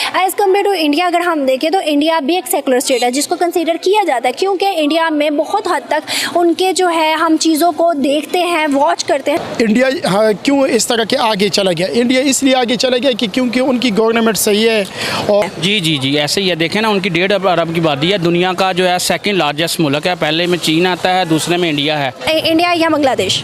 As compared to India अगर हम देखें तो इंडिया भी एक सेकुलर स्टेट है जिसको कंसीडर किया जाता है, क्योंकि इंडिया में बहुत हद तक उनके जो है हम चीज़ों को देखते हैं, वॉच करते हैं। इंडिया क्यों इस तरह के आगे चला गया? इंडिया इसलिए आगे चला गया कि क्योंकि उनकी गवर्नमेंट सही है। और जी ऐसे ही है। देखें ना, उनकी 1.5 अरब की आबादी है, दुनिया का जो है सेकंड लार्जेस्ट मुल्क है। पहले में चीन आता है, दूसरे में इंडिया है। इंडिया या बांग्लादेश?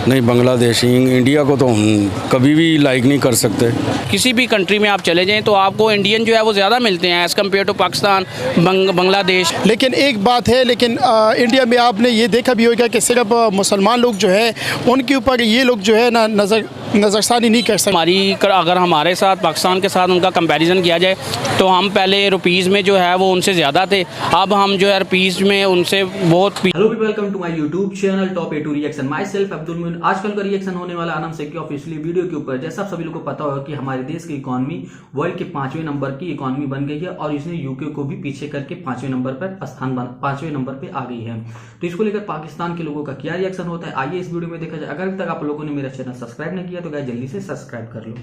नहीं, बांग्लादेश। इंडिया को तो हम कभी भी लाइक नहीं कर सकते। किसी भी कंट्री में आप चले जाएं तो आपको इंडियन जो है वो ज़्यादा मिलते हैं as compared to Pakistan, Bangladesh. लेकिन एक बात है, लेकिन इंडिया में आपने ये देखा भी होगा कि सिर्फ मुसलमान लोग जो है उनके ऊपर ये लोग जो है ना नज़रसानी नहीं कर सकते। अगर हमारे साथ पाकिस्तान के साथ उनका कंपैरिजन किया जाए तो हम पहले रुपीज़ में जो है वो उनसे ज़्यादा थे, अब हम जो है रुपीज़ में उनसे बहुत। Hello people, welcome to my YouTube channel top A to reaction. Myself Abdul Moin. आजकल का रिएक्शन होने वाला आनंद शेख की ऑफिशियली वीडियो के ऊपर। जैसा आप सभी लोगों को पता होगा कि हमारे देश की इकॉनमी वर्ल्ड के 5वें नंबर की इकॉनमी बन गई है और इसने यूके को भी पीछे करके 5वें नंबर पे आ गई है। तो इसको लेकर पाकिस्तान के लोगों का क्या रिएक्शन होता है, आइए इस वीडियो में देखा जाए। अगर अभी तक आप लोगों ने मेरा चैनल सब्सक्राइब नहीं किया तो गाइस जल्दी से सब्सक्राइब कर लो।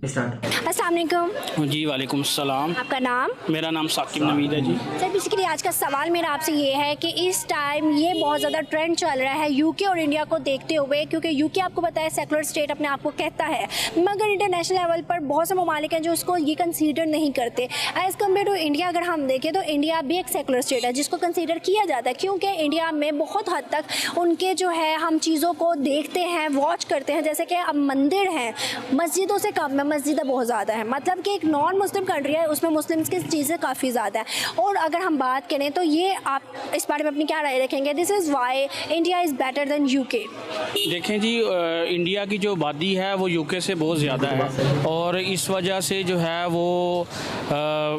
स्टार्ट। अस्सलाम वालेकुम। जी वालेकुम सलाम। आपका नाम? मेरा नाम साकिब नवीद है जी। सर बेसिकली आज का सवाल मेरा आपसे ये है कि इस टाइम ये बहुत ज़्यादा ट्रेंड चल रहा है यूके और इंडिया को देखते हुए, क्योंकि यूके आपको पता है सेकुलर स्टेट अपने आप को कहता है, मगर इंटरनेशनल लेवल पर बहुत से ममालिक हैं जो इसको ये कंसीडर नहीं करते। एज़ कम्पेयर टू इंडिया अगर हम देखें तो इंडिया भी एक सेकुलर स्टेट है जिसको कंसीडर किया जाता है, क्योंकि इंडिया में बहुत हद तक उनके जो है हम चीज़ों को देखते हैं, वॉच करते हैं। जैसे कि अब मंदिर हैं, मस्जिदों से कम है, मस्जिदें बहुत ज़्यादा है। मतलब कि एक नॉन मुस्लिम कंट्री है, उसमें मुस्लिम्स की चीज़ें काफ़ी ज़्यादा है। और अगर हम बात करें तो ये आप इस बारे में अपनी क्या राय रखेंगे? This is why India is better than UK. देखें जी, इंडिया की जो आबादी है वो यूके से बहुत ज़्यादा है और इस वजह से जो है वो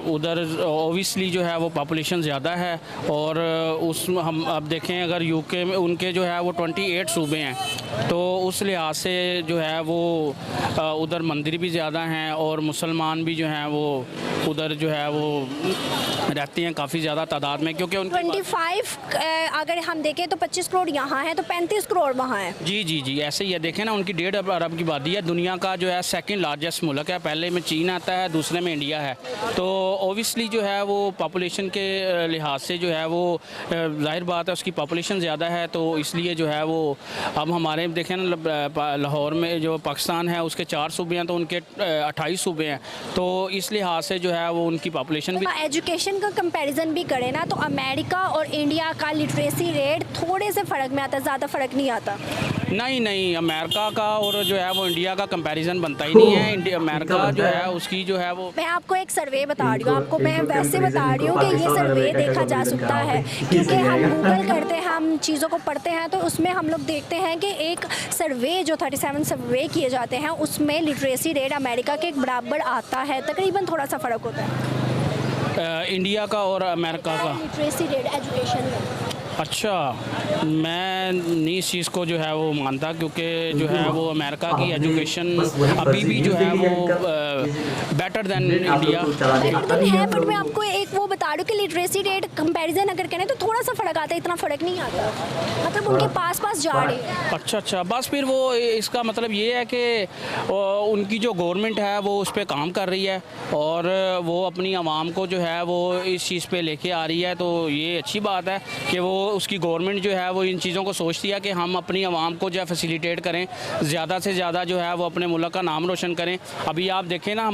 उधर ओबियसली जो है वो पॉपुलेशन ज़्यादा है। और उस हम अब देखें, अगर यूके में उनके जो है वो 28 सूबे हैं, तो उस लिहाज से जो है वो उधर मंदिर भी ज़्यादा हैं और मुसलमान भी जो हैं वो उधर जो है वो रहते हैं काफ़ी ज़्यादा तादाद में, क्योंकि 25 अगर हम देखें तो 25 करोड़ यहाँ हैं तो 35 करोड़ वहाँ हैं। जी ऐसे ही है। देखें ना, उनकी 1.5 अरब की आबादी है, दुनिया का जो है सेकंड लार्जेस्ट मुल्क है। पहले में चीन आता है, दूसरे में इंडिया है। तो ओबियसली जो है वो पॉपुलेशन के लिहाज से जो है वो जाहिर बात है उसकी पॉपुलेशन ज़्यादा है, तो इसलिए जो है वो अब हमारे देखें ना, लाहौर में जो पाकिस्तान है उसके 4 सूबे हैं तो उनके 28 सूबे हैं, तो इस लिहाज से जो है वो उनकी पॉपुलेशन भी। एजुकेशन का कंपैरिजन भी करें ना तो अमेरिका और इंडिया का लिटरेसी रेट थोड़े से फ़र्क में आता है, ज़्यादा फ़र्क नहीं आता। नहीं, अमेरिका का और जो है वो इंडिया का कंपैरिजन बनता ही नहीं है। अमेरिका जो है उसकी जो है वो, मैं आपको एक सर्वे बता रही हूँ, आपको मैं वैसे बता रही हूँ कि ये सर्वे देखा जा सकता है, क्योंकि हम गूगल करते हैं, हम चीज़ों को पढ़ते हैं, तो उसमें हम लोग देखते हैं कि एक सर्वे जो 37 सर्वे किए जाते हैं उसमें लिटरेसी रेट अमेरिका के बराबर आता है, तकरीबन थोड़ा सा फ़र्क होता है इंडिया का और अमेरिका का लिटरेसी रेट एजुकेशन में। अच्छा, मैं नहीं इस चीज़ को जो है वो मानता, क्योंकि जो है वो अमेरिका की एजुकेशन अभी भी जो है वो बेटर देन इंडिया है। बट मैं आपको एक वो बता रही हूँ कि लिटरेसी रेट कंपैरिजन अगर करें तो थोड़ा सा फ़र्क आता है, इतना फ़र्क नहीं आता, मतलब उनके पास जा रहे हैं। अच्छा, बस फिर वो इसका मतलब ये है कि उनकी जो गवर्नमेंट है वो उस पर काम कर रही है और वो अपनी आवाम को जो है वो इस चीज़ पे लेके आ रही है, तो ये अच्छी बात है कि वो उसकी गवर्नमेंट जो है वो इन चीज़ों को सोचती है कि हम अपनी आवाम को जो है फैसिलिटेट करें, ज़्यादा से ज़्यादा जो है वो अपने मुल्क का नाम रोशन करें। अभी आप देखें ना,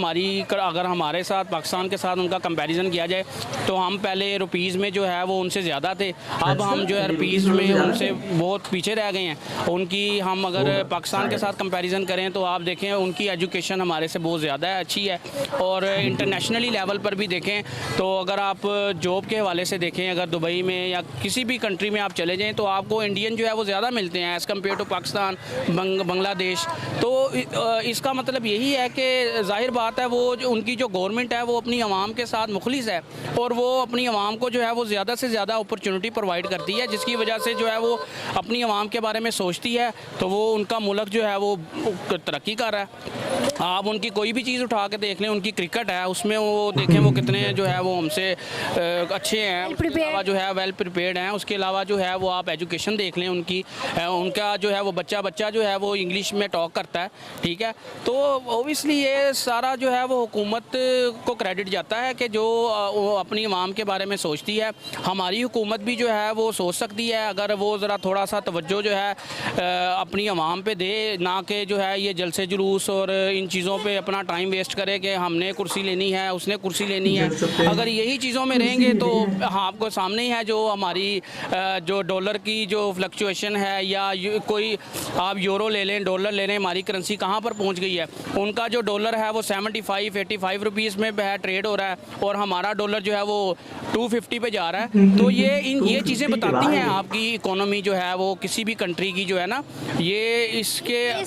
अगर हमारे साथ पाकिस्तान के साथ उनका कंपैरिजन किया जाए तो हम पहले रुपीज़ में जो है वो उनसे ज़्यादा थे, अब हम जो है रुपीज़ में उनसे बहुत पीछे रह गए हैं। उनकी हम अगर पाकिस्तान के साथ कंपैरिजन करें तो आप देखें उनकी एजुकेशन हमारे से बहुत ज़्यादा है, अच्छी है। और इंटरनेशनली लेवल पर भी देखें तो अगर आप जॉब के हवाले से देखें, अगर दुबई में या किसी भी कंट्री में आप चले जाएं तो आपको इंडियन जो है वो ज़्यादा मिलते हैं as compared to Pakistan, Bangladesh. तो इसका मतलब यही है कि जाहिर बात है वो जो उनकी जो गवर्नमेंट है वो अपनी आवाम के साथ मुखलिस है और वो अपनी आवाम को जो है वो ज़्यादा से ज़्यादा अपॉर्चुनिटी प्रोवाइड करती है, जिसकी वजह से जो है वो अपनी आवाम के बारे में सोचती है, तो वो उनका मुल्क जो है वो तरक्की कर रहा है। आप उनकी कोई भी चीज़ उठा के देख लें, उनकी क्रिकेट है उसमें वो देखें वो कितने जो है वो हमसे अच्छे हैं, उसके अलावा जो है वेल प्रिपेयर्ड हैं। उसके अलावा जो है वो आप एजुकेशन देख लें उनकी, उनका जो है वो बच्चा जो है वो इंग्लिश में टॉक करता है, ठीक है। तो ओबियसली ये सारा जो है वो हुकूमत को क्रेडिट जाता है कि जो वो अपनी आवाम के बारे में सोचती है। हमारी हुकूमत भी जो है वो सोच सकती है अगर वो ज़रा थोड़ा सा तवज्जो जो है अपनी आवाम पे दे, ना कि जो है ये जलसे जुलूस और इन चीज़ों पे अपना टाइम वेस्ट करे कि हमने कुर्सी लेनी है, उसने कुर्सी लेनी है। अगर यही चीज़ों में रहेंगे तो हाँ, आपको सामने ही है जो हमारी जो डॉलर की जो फ्लक्चुएशन है, या कोई आप यूरो ले लें, डॉलर ले लें, हमारी करेंसी कहाँ पर पहुँच गई है। उनका जो डॉलर है वो 75-85 रुपीज़ में ट्रेड हो रहा है और हमारा डॉलर जो है वो 250 पे जा रहा है। तो ये चीज़ें बताती हैं आपकी इकोनॉमी जो है वो किसी भी कंट्री की जो है ना, ये इस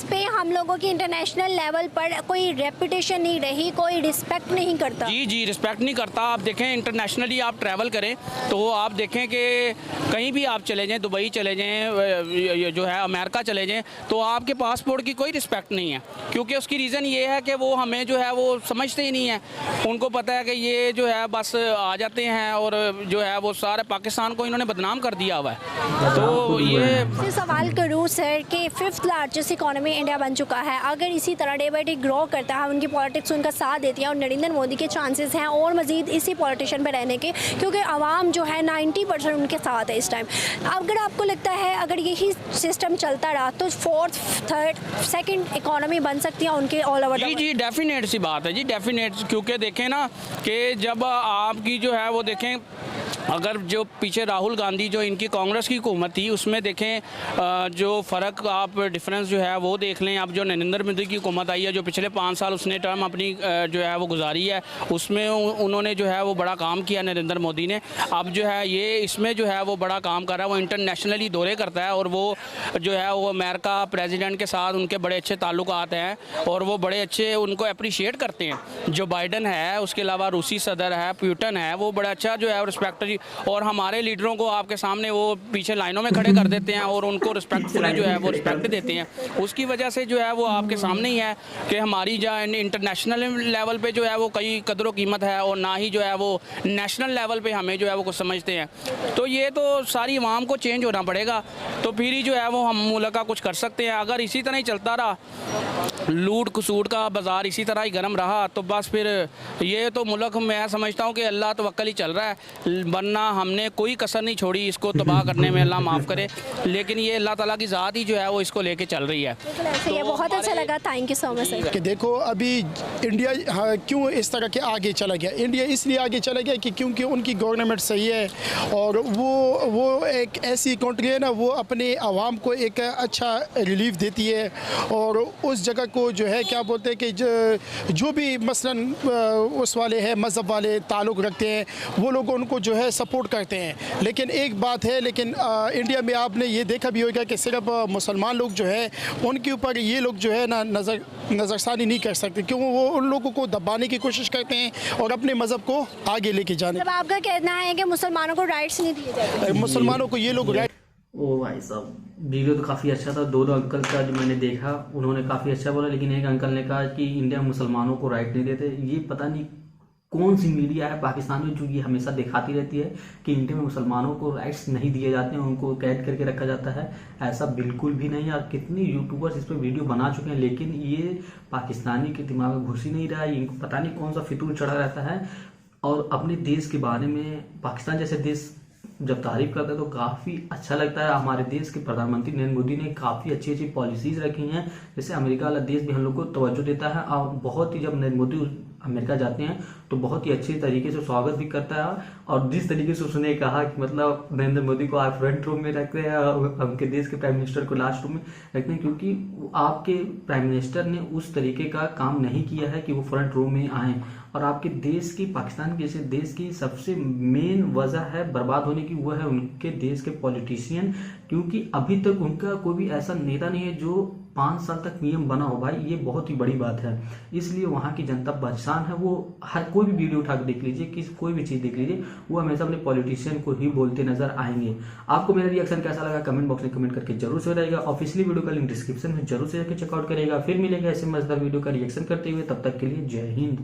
पे हम लोगों की इंटरनेशनल लेवल पर कोई रेपुटेशन नहीं रही, कोई रिस्पेक्ट नहीं करता। जी रिस्पेक्ट नहीं करता। आप देखें इंटरनेशनली आप ट्रैवल करें तो आप देखें कि कहीं भी आप चले जाएं, दुबई चले जाएं, जो है अमेरिका चले जाएं, तो आपके पासपोर्ट की कोई रिस्पेक्ट नहीं है, क्योंकि उसकी रीज़न ये है कि वो हमें जो है वो समझते ही नहीं है। उनको पता है कि ये जो है बस आ जाते हैं और जो है वो सारे पाकिस्तान को इन्होंने बदनाम कर दिया हुआ है। तो ये सवाल करूँ सर कि 5th लार्जेस्ट इकोनॉमी इंडिया बन चुका है, अगर इसी तरह डे बाई डे ग्रो करता है, उनकी पॉलिटिक्स उनका साथ देती है और नरेंद्र मोदी के चांसेस हैं और मज़ीद इसी पॉलिटिशियन पे रहने के, क्योंकि आवाम जो है 90% उनके साथ है इस टाइम। अगर आपको लगता है अगर यही सिस्टम चलता रहा तो 4th, 3rd, 2nd इकोनॉमी बन सकती है उनके ऑल ओवर? जी डेफिनेट सी बात है जी, डेफिनेट, क्योंकि देखें ना कि जब आपकी जो है वो देखें, अगर जो पीछे राहुल गांधी जो इनकी कांग्रेस की हुकूमत थी उसमें देखें जो फ़र्क आप डिफरेंस जो है वो देख लें। अब जो नरेंद्र मोदी की हुकूमत आई है, जो पिछले 5 साल उसने टर्म अपनी जो है वो गुजारी है, उसमें उन्होंने जो है वो बड़ा काम किया नरेंद्र मोदी ने। अब जो है ये इसमें जो है वो बड़ा काम कर रहा है, वो इंटरनेशनली दौरे करता है और वो जो है वो अमेरिका प्रेसिडेंट के साथ उनके बड़े अच्छे ताल्लुकात हैं और वो बड़े अच्छे उनको अप्रिशिएट करते हैं। जो बाइडन है, उसके अलावा रूसी सदर है, पुतिन है, वो बड़ा अच्छा जो है रिस्पेक्ट, और हमारे लीडरों को आपके सामने वो पीछे लाइनों में खड़े कर देते हैं और उनको रिस्पेक्टफुली जो है वो रिस्पेक्ट देते हैं। उसकी वजह से जो है वो आपके सामने ही है कि हमारी जो इंटरनेशनल लेवल पे जो है वो कई कदर कीमत है और ना ही जो है वो नेशनल लेवल पे हमें जो है वो कुछ समझते हैं। तो ये तो सारी आवाम को चेंज होना पड़ेगा, तो फिर ही जो है वो हम मुल्क का कुछ कर सकते हैं। अगर इसी तरह ही चलता रहा, लूट खसूट का बाज़ार इसी तरह ही गर्म रहा, तो बस फिर ये तो मुल्क मैं समझता हूँ कि अल्लाह तवक्कल ही चल रहा है, वरना हमने कोई कसर नहीं छोड़ी इसको तबाह करने में, अल्लाह माफ़ करे। लेकिन ये अल्लाह ताला की ज़ात ही जो है वो इसको लेके चल रही है। ये बहुत अच्छा लगा, thank you so much sir. कि देखो अभी इंडिया क्यों इस तरह के आगे चला गया, इंडिया इसलिए आगे चला गया कि क्योंकि उनकी गवर्नमेंट सही है और वो एक ऐसी कंट्री है ना, वो अपने आवाम को एक अच्छा रिलीफ देती है और उस जगह को जो है क्या बोलते हैं कि जो भी मसलन उस वाले हैं मज़हब वाले ताल्लुक़ रखते हैं, वो लोग उनको जो है सपोर्ट करते हैं। लेकिन एक बात है, लेकिन इंडिया में आपने ये देखा भी होगा कि सिर्फ मुसलमान लोग जो है उनके ऊपर ये लोग जो है ना नज़रसानी नहीं कर सकते, क्योंकि वो उन लोगों को दबाने की कोशिश करते हैं और अपने मज़हब को आगे लेके जाने। अब आपका कहना है कि मुसलमानों को राइट्स नहीं दिए जाते, मुसलमानों को ये लोग राइट। ओ भाई साहब, वीडियो तो काफ़ी अच्छा था। दोनों अंकल का जो मैंने देखा उन्होंने काफ़ी अच्छा बोला, लेकिन एक अंकल ने कहा कि इंडिया मुसलमानों को राइट नहीं देते। ये पता नहीं कौन सी मीडिया है पाकिस्तान में जो ये हमेशा दिखाती रहती है कि इंडिया में मुसलमानों को राइट्स नहीं दिए जाते हैं, उनको कैद करके रखा जाता है। ऐसा बिल्कुल भी नहीं है। और कितने यूट्यूबर्स इस पर वीडियो बना चुके हैं, लेकिन ये पाकिस्तानी के दिमाग में घुस ही नहीं रहा है। इनको पता नहीं कौन सा फितूर चढ़ा रहता है और अपने देश के बारे में पाकिस्तान जैसे देश जब तारीफ करता है तो काफ़ी अच्छा लगता है। हमारे देश के प्रधानमंत्री नरेंद्र मोदी ने काफ़ी अच्छी अच्छी पॉलिसीज़ रखी हैं, जैसे अमेरिका वाला देश भी हम लोग को तवज्जो देता है और बहुत ही, जब नरेंद्र मोदी अमेरिका जाते हैं तो बहुत ही अच्छे तरीके से स्वागत भी करता है। और जिस तरीके से उसने कहा कि मतलब नरेंद्र मोदी को आप फ्रंट रूम में रखते हैं और उनके देश के प्राइम मिनिस्टर को लास्ट रूम में रखते हैं, क्योंकि आपके प्राइम मिनिस्टर ने उस तरीके का काम नहीं किया है कि वो फ्रंट रूम में आए। और आपके देश की, पाकिस्तान जैसे देश की सबसे मेन वजह है बर्बाद होने की, वो है उनके देश के पॉलिटिशियन, क्योंकि अभी तक उनका कोई भी ऐसा नेता नहीं है जो 5 साल तक पीएम बना हो भाई, ये बहुत ही बड़ी बात है। इसलिए वहाँ की जनता परेशान है। वो हर कोई भी वीडियो उठा के देख लीजिए, कोई भी चीज़ देख लीजिए, वो हमेशा अपने पॉलिटिशियन को ही बोलते नजर आएंगे। आपको मेरा रिएक्शन कैसा लगा कमेंट बॉक्स में कमेंट करके जरूर से बताइएगा। ऑफिशियली वीडियो का लिंक डिस्क्रिप्शन में जरूर से जाकर चेकआउट करेगा। फिर मिलेगा ऐसे मजेदार वीडियो का रिएक्शन करते हुए, तब तक के लिए जय हिंद।